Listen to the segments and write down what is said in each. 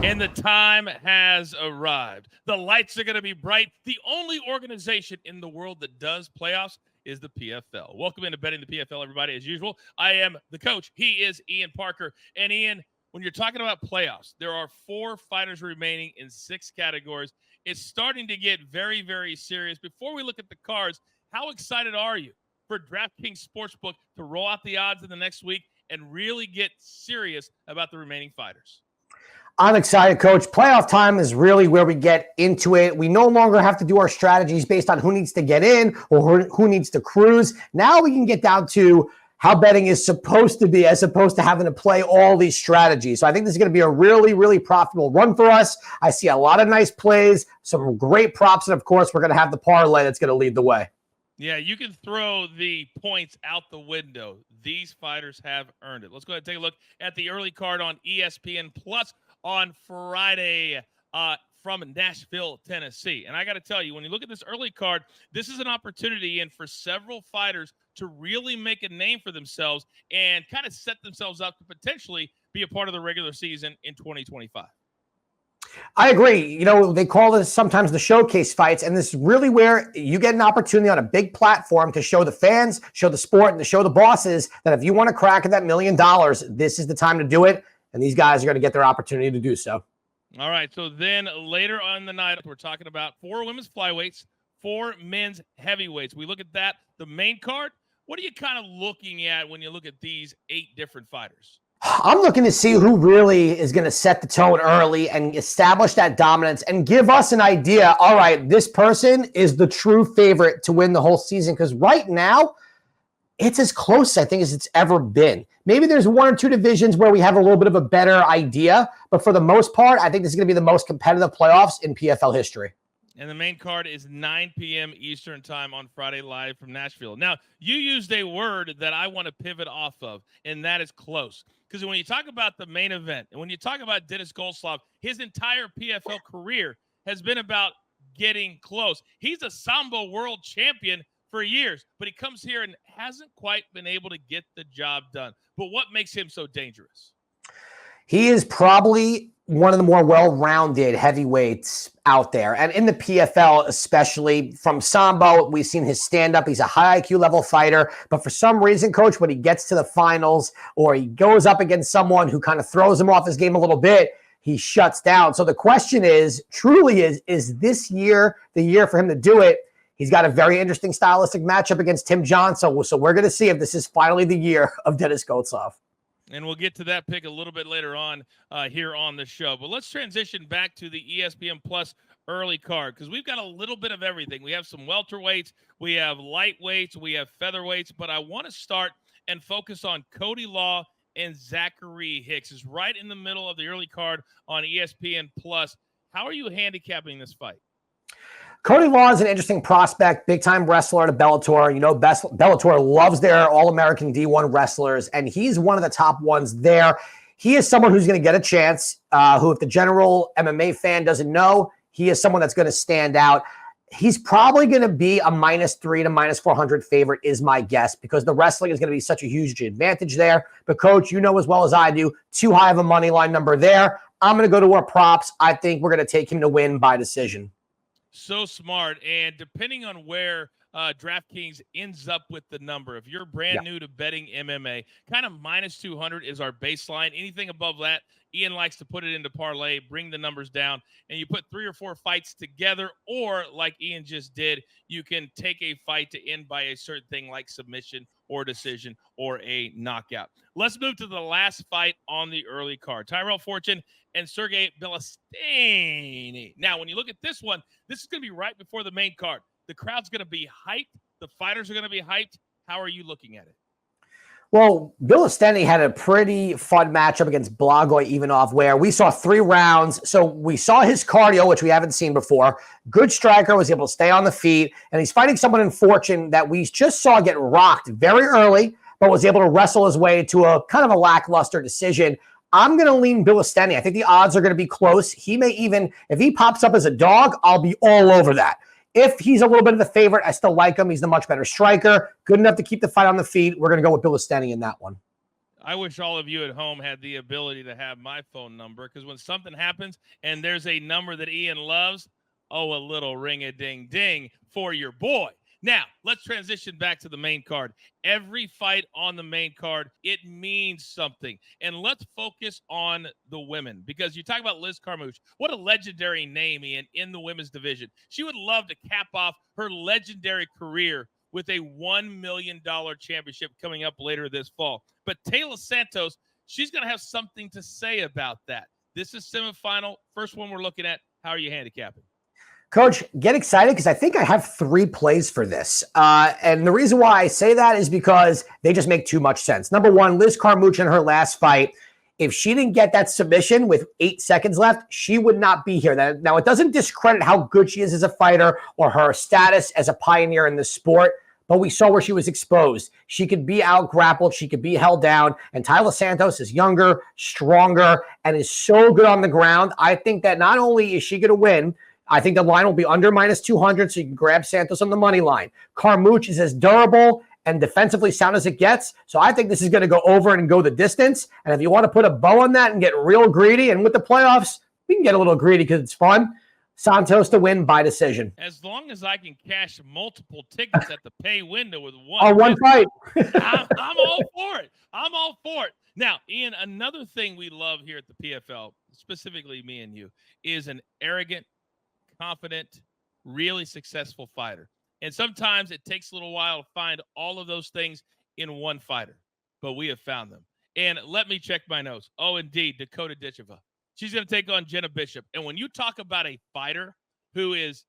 And the time has arrived. The lights are going to be bright. The only organization in the world that does playoffs is the PFL. Welcome into Betting the PFL, everybody. As usual, I am the coach. He is Ian Parker. And Ian, when you're talking about playoffs, there are 4 fighters remaining in 6 categories. It's starting to get very, very serious. Before we look at the cards, how excited are you for DraftKings Sportsbook to roll out the odds in the next week and really get serious about the remaining fighters? I'm excited, Coach. Playoff time is really where we get into it. We no longer have to do our strategies based on who needs to get in or who needs to cruise. Now we can get down to how betting is supposed to be as opposed to having to play all these strategies. So I think this is going to be a really, really profitable run for us. I see a lot of nice plays, some great props, and of course, we're going to have the parlay that's going to lead the way. Yeah, you can throw the points out the window. These fighters have earned it. Let's go ahead and take a look at the early card on ESPN Plus on Friday from Nashville, Tennessee. And I got to tell you, when you look at this early card, this is an opportunity for several fighters to really make a name for themselves and kind of set themselves up to potentially be a part of the regular season in 2025. I agree. You know, they call this sometimes the showcase fights, and this is really where you get an opportunity on a big platform to show the fans, show the sport, and to show the bosses that if you want to crack at that $1 million, this is the time to do it, and these guys are going to get their opportunity to do so. All right, so then later on the night, we're talking about 4 women's flyweights, 4 men's heavyweights. We look at that, the main card. What are you kind of looking at when you look at these 8 different fighters? I'm looking to see who really is going to set the tone early and establish that dominance and give us an idea, all right, this person is the true favorite to win the whole season. Because right now, it's as close, I think, as it's ever been. Maybe there's 1 or 2 divisions where we have a little bit of a better idea. But for the most part, I think this is going to be the most competitive playoffs in PFL history. And the main card is 9 p.m. Eastern time on Friday, live from Nashville. Now, you used a word that I want to pivot off of, and that is close. Because when you talk about the main event, and when you talk about Dennis Goldslav, his entire PFL career has been about getting close. He's a Sambo world champion for years, but he comes here and hasn't quite been able to get the job done. But what makes him so dangerous? He is probably one of the more well-rounded heavyweights out there. And in the PFL, especially from Sambo, we've seen his stand-up. He's a high IQ level fighter. But for some reason, Coach, when he gets to the finals or he goes up against someone who kind of throws him off his game a little bit, he shuts down. So the question is, truly is this year the year for him to do it? He's got a very interesting stylistic matchup against Tim Johnson. So we're going to see if this is finally the year of Dennis Goldslav. And we'll get to that pick a little bit later on here on the show. But let's transition back to the ESPN Plus early card because we've got a little bit of everything. We have some welterweights, we have lightweights, we have featherweights. But I want to start and focus on Cody Law and Zachary Hicks. It's right in the middle of the early card on ESPN Plus. How are you handicapping this fight? Cody Law is an interesting prospect, big-time wrestler at Bellator. You know, Bellator loves their All-American D1 wrestlers, and he's one of the top ones there. He is someone who's going to get a chance, who if the general MMA fan doesn't know, he is someone that's going to stand out. He's probably going to be a -3 to -400 favorite is my guess because the wrestling is going to be such a huge advantage there. But, Coach, you know as well as I do, too high of a money line number there. I'm going to go to our props. I think we're going to take him to win by decision. So smart. And depending on where DraftKings ends up with the number, if you're brand new to betting MMA, kind of -200 is our baseline. Anything above that, Ian likes to put it into parlay, bring the numbers down, and you put 3 or 4 fights together, or like Ian just did, you can take a fight to end by a certain thing like submission or decision or a knockout. Let's move to the last fight on the early card. Tyrell Fortune and Sergey Belistany. Now, when you look at this one, this is going to be right before the main card. The crowd's going to be hyped. The fighters are going to be hyped. How are you looking at it? Well, Belistany had a pretty fun matchup against Blagoy Ivanov where we saw 3 rounds. So we saw his cardio, which we haven't seen before. Good striker, was able to stay on the feet. And he's fighting someone in Fortune that we just saw get rocked very early, but was able to wrestle his way to a kind of a lackluster decision. I'm going to lean Belistany. I think the odds are going to be close. He may even, if he pops up as a dog, I'll be all over that. If he's a little bit of the favorite, I still like him. He's the much better striker. Good enough to keep the fight on the feet. We're going to go with Belistany in that one. I wish all of you at home had the ability to have my phone number, because when something happens and there's a number that Ian loves, oh, a little ring-a-ding-ding for your boy. Now, let's transition back to the main card. Every fight on the main card, it means something. And let's focus on the women, because you talk about Liz Carmouche. What a legendary name, Ian, in the women's division. She would love to cap off her legendary career with a $1 million championship coming up later this fall. But Taylor Santos, she's going to have something to say about that. This is semifinal. First one we're looking at. How are you handicapping? Coach, get excited, because I think I have 3 plays for this. And the reason why I say that is because they just make too much sense. Number one, Liz Carmouche in her last fight, if she didn't get that submission with 8 seconds left, she would not be here. Now, it doesn't discredit how good she is as a fighter or her status as a pioneer in the sport, but we saw where she was exposed. She could be out-grappled. She could be held down. And Taylor Santos is younger, stronger, and is so good on the ground. I think that not only is she going to win, I think the line will be under -200, so you can grab Santos on the money line. Carmouche is as durable and defensively sound as it gets, so I think this is going to go over and go the distance. And if you want to put a bow on that and get real greedy, and with the playoffs, we can get a little greedy because it's fun. Santos to win by decision. As long as I can cash multiple tickets at the pay window with one. One fight. I'm all for it. I'm all for it. Now, Ian, another thing we love here at the PFL, specifically me and you, is an arrogant, confident, really successful fighter. And sometimes it takes a little while to find all of those things in one fighter, but we have found them. And let me check my notes. Oh, indeed, Dakota Ditcheva. She's going to take on Jenna Bishop. And when you talk about a fighter who is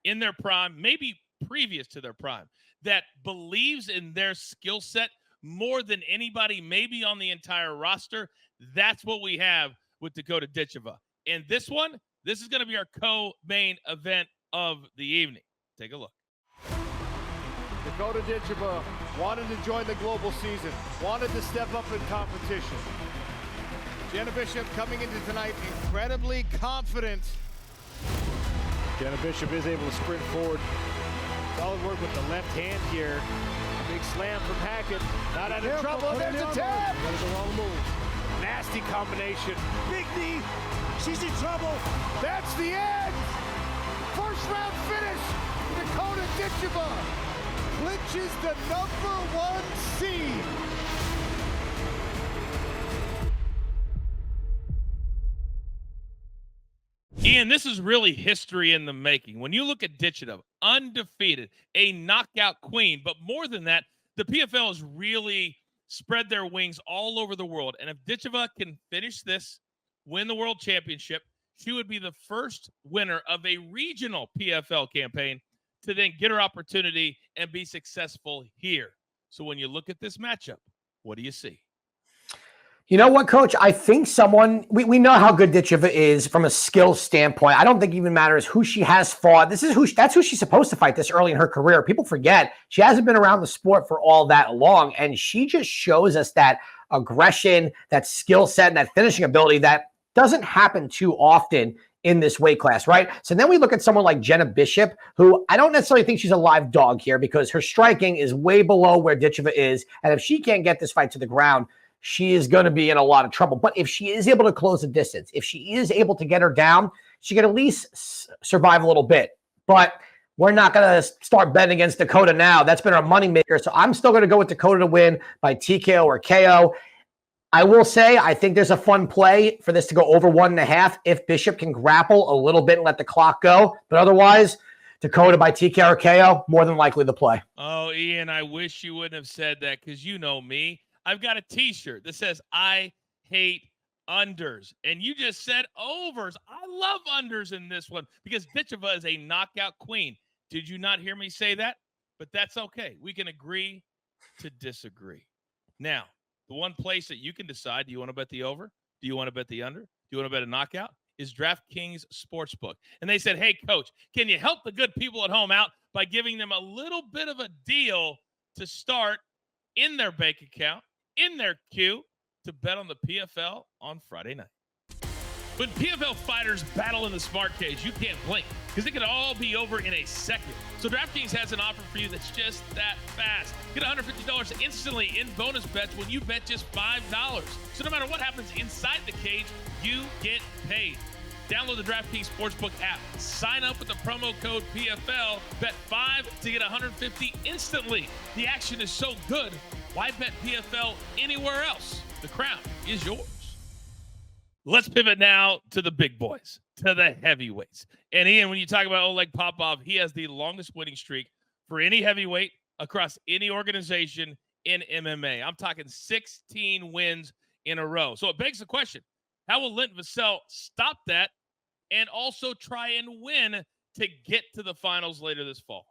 in their prime, maybe previous to their prime, that believes in their skill set more than anybody maybe on the entire roster, that's what we have with Dakota Ditcheva. And this one, this is going to be our co-main event of the evening. Take a look. Dakota Ditcheva wanted to join the global season, wanted to step up in competition. Jenna Bishop coming into tonight incredibly confident. Jenna Bishop is able to sprint forward. Solid work with the left hand here. Big slam from Hackett. Not out of trouble. There's a tap. That was the wrong move. Nasty combination. Big knee. She's in trouble. That's the end. First round finish. Dakota Ditcheva clinches the #1 seed. Ian, this is really history in the making. When you look at Ditcheva, undefeated, a knockout queen, but more than that, the PFL has really spread their wings all over the world. And if Ditcheva can finish this, win the world championship, she would be the first winner of a regional PFL campaign to then get her opportunity and be successful here. So when you look at this matchup, what do you see? You know what, Coach? I think we know how good Ditcheva is from a skill standpoint. I don't think it even matters who she has fought. That's who she's supposed to fight this early in her career. People forget she hasn't been around the sport for all that long, and she just shows us that aggression, that skill set, and that finishing ability that doesn't happen too often in this weight class, right? So then we look at someone like Jenna Bishop, who I don't necessarily think she's a live dog here because her striking is way below where Ditcheva is, and if she can't get this fight to the ground, she is going to be in a lot of trouble. But if she is able to close the distance, if she is able to get her down, she can at least survive a little bit. But we're not going to start betting against Dakota now. That's been our moneymaker. So I'm still going to go with Dakota to win by TKO or KO. I will say I think there's a fun play for this to go over 1.5 if Bishop can grapple a little bit and let the clock go. But otherwise, Dakota by TKO or KO, more than likely the play. Oh, Ian, I wish you wouldn't have said that because you know me. I've got a T-shirt that says, I hate unders. And you just said overs. I love unders in this one because Ditcheva is a knockout queen. Did you not hear me say that? But that's okay. We can agree to disagree. Now, the one place that you can decide, do you want to bet the over? Do you want to bet the under? Do you want to bet a knockout? Is DraftKings Sportsbook. And they said, hey, Coach, can you help the good people at home out by giving them a little bit of a deal to start in their bank account, in their queue, to bet on the PFL on Friday night? When PFL fighters battle in the smart cage, you can't blink because it could all be over in a second. So DraftKings has an offer for you that's just that fast. Get $150 instantly in bonus bets when you bet just $5. So no matter what happens inside the cage, you get paid. Download the DraftKings Sportsbook app. Sign up with the promo code PFL. Bet $5 to get $150 instantly. The action is so good, why bet PFL anywhere else? The crown is yours. Let's pivot now to the big boys, to the heavyweights. And Ian, when you talk about Oleg Popov, he has the longest winning streak for any heavyweight across any organization in MMA. I'm talking 16 wins in a row. So it begs the question, how will Linton Vassell stop that and also try and win to get to the finals later this fall?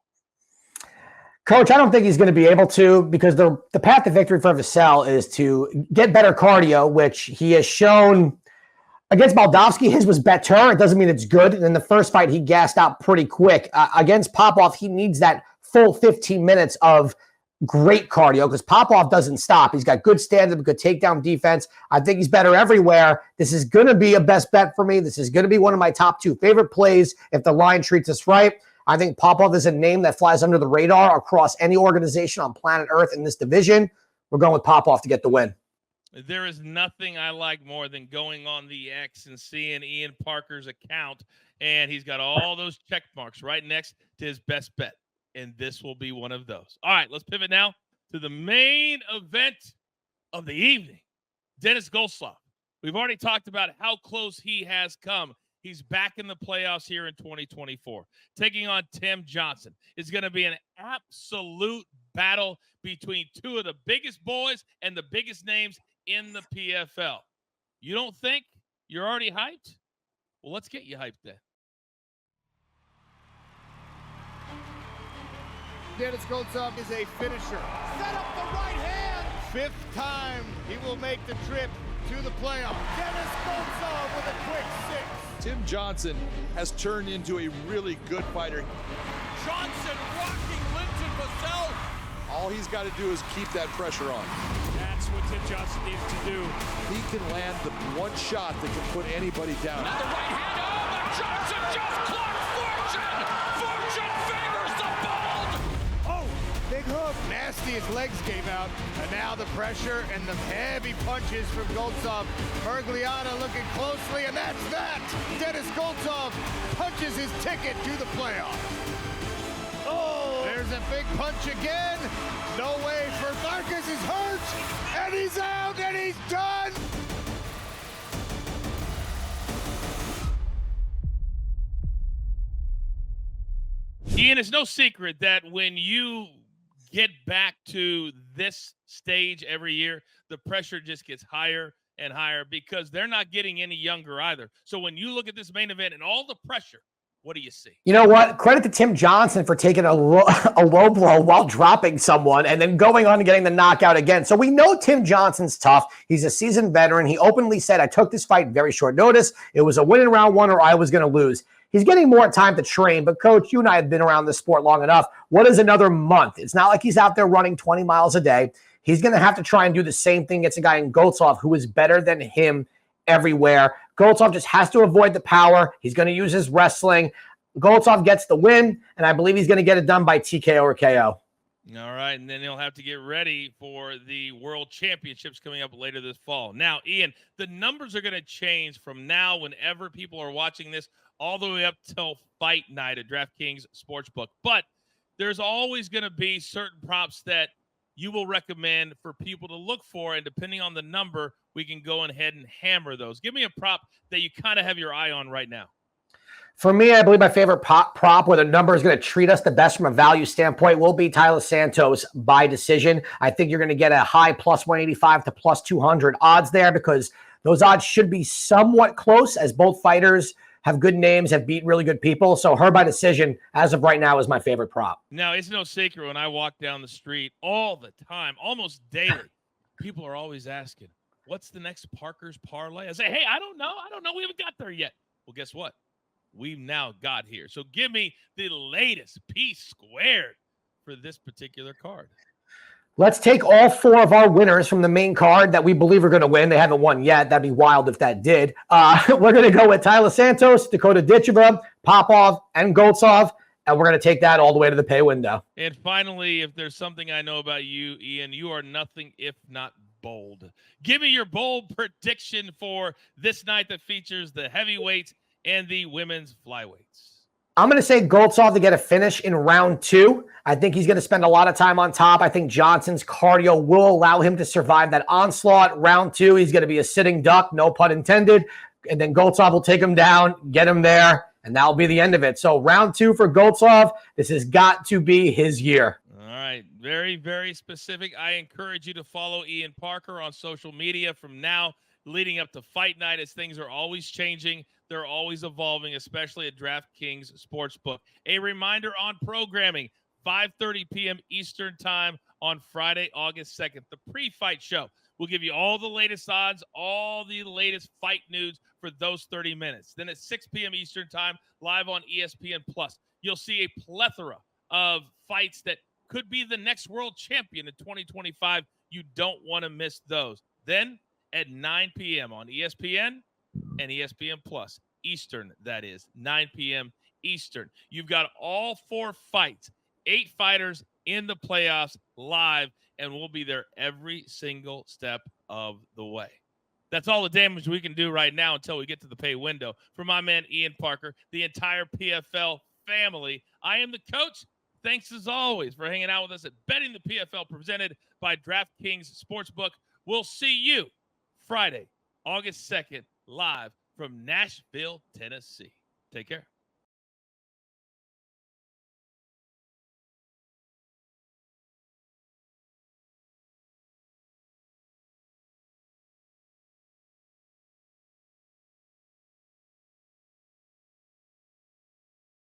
Coach, I don't think he's going to be able to, because the path to victory for Vassell is to get better cardio, which he has shown. Against Moldavsky, his was better. It doesn't mean it's good. And in the first fight, he gassed out pretty quick. Against Popov, he needs that full 15 minutes of great cardio because Popov doesn't stop. He's got good stand-up, good takedown defense. I think he's better everywhere. This is going to be a best bet for me. This is going to be one of my top 2 favorite plays if the line treats us right. I think Popov is a name that flies under the radar across any organization on planet Earth in this division. We're going with Popov to get the win. There is nothing I like more than going on the X and seeing Ian Parker's account, and he's got all those check marks right next to his best bet, and this will be one of those. All right, let's pivot now to the main event of the evening, Dennis Goltsov. We've already talked about how close he has come. He's back in the playoffs here in 2024, taking on Tim Johnson. It's going to be an absolute battle between 2 of the biggest boys and the biggest names in the PFL. You don't think you're already hyped? Well, let's get you hyped then. Dennis Goltsov is a finisher. Set up the right hand. 5th time he will make the trip to the playoff. Dennis Goltsov with a quick 6. Tim Johnson has turned into a really good fighter. Johnson rocking Linton Vassell. All he's got to do is keep that pressure on. That's what Tim Johnson needs to do. He can land the one shot that can put anybody down. Now the right hand. Oh, but Johnson just clocked Fortune. Fortune fingers the bald. Oh, big hook. Nasty, his legs gave out. And now the pressure and the heavy punches from Goltsov. Bergliana looking closely, and that's that. Dennis Goltsov punches his ticket to the playoffs. Oh, there's a big punch again. No way for Marcus is hurt, and he's out, and he's done. Ian, it's no secret that when you get back to this stage every year, the pressure just gets higher and higher because they're not getting any younger either. So when you look at this main event and all the pressure, what do you see? You know what? Credit to Tim Johnson for taking a low blow while dropping someone and then going on and getting the knockout again. So we know Tim Johnson's tough. He's a seasoned veteran. He openly said, I took this fight very short notice. It was a win in round 1 or I was going to lose. He's getting more time to train. But, Coach, you and I have been around this sport long enough. What is another month? It's not like he's out there running 20 miles a day. He's going to have to try and do the same thing against a guy in Goltsov who is better than him everywhere. Goltsov just has to avoid the power. He's going to use his wrestling. Goltsov gets the win, and I believe he's going to get it done by TKO or KO. All right, and then he'll have to get ready for the World Championships coming up later this fall. Now, Ian, the numbers are going to change from now whenever people are watching this all the way up till fight night at DraftKings Sportsbook. But there's always going to be certain props that you will recommend for people to look for, and depending on the number, we can go ahead and hammer those. Give me a prop that you kind of have your eye on right now. For me, I believe my favorite prop where the number is going to treat us the best from a value standpoint will be Tyler Santos by decision. I think you're going to get a high plus 185 to plus 200 odds there because those odds should be somewhat close as both fighters have good names, have beat really good people. So her by decision, as of right now, is my favorite prop. Now, it's no secret when I walk down the street all the time, almost daily, people are always asking, what's the next Parker's parlay? I say, hey, I don't know. We haven't got there yet. Well, guess what? We've now got here. So give me the latest P squared for this particular card. Let's take all 4 of our winners from the main card that we believe are going to win. They haven't won yet. That'd be wild if that did. We're going to go with Tyler Santos, Dakota Ditcheva, Popov, and Goltsov, and we're going to take that all the way to the pay window. And finally, if there's something I know about you, Ian, you are nothing if not bold. Give me your bold prediction for this night that features the heavyweights and the women's flyweights. I'm going to say Goltsov to get a finish in round 2. I think he's going to spend a lot of time on top. I think Johnson's cardio will allow him to survive that onslaught. Round 2, he's going to be a sitting duck, no pun intended. And then Goltsov will take him down, get him there, and that'll be the end of it. So round 2 for Goltsov. This has got to be his year. All right. Very, very specific. I encourage you to follow Ian Parker on social media from now leading up to fight night, as things are always changing. They're always evolving, especially at DraftKings Sportsbook. A reminder on programming, 5:30 p.m. Eastern time on Friday, August 2nd. The pre-fight show will give you all the latest odds, all the latest fight news for those 30 minutes. Then at 6 p.m. Eastern time, live on ESPN+, you'll see a plethora of fights that could be the next world champion in 2025. You don't want to miss those. Then at 9 p.m. on ESPN and ESPN Plus Eastern, that is 9 p.m. Eastern. You've got all 4 fights, 8 fighters in the playoffs live, and we'll be there every single step of the way. That's all the damage we can do right now until we get to the pay window. For my man Ian Parker, the entire PFL family, I am the coach. Thanks as always for hanging out with us at Betting the PFL, presented by DraftKings Sportsbook. We'll see you Friday, August 2nd, live from Nashville, Tennessee. Take care.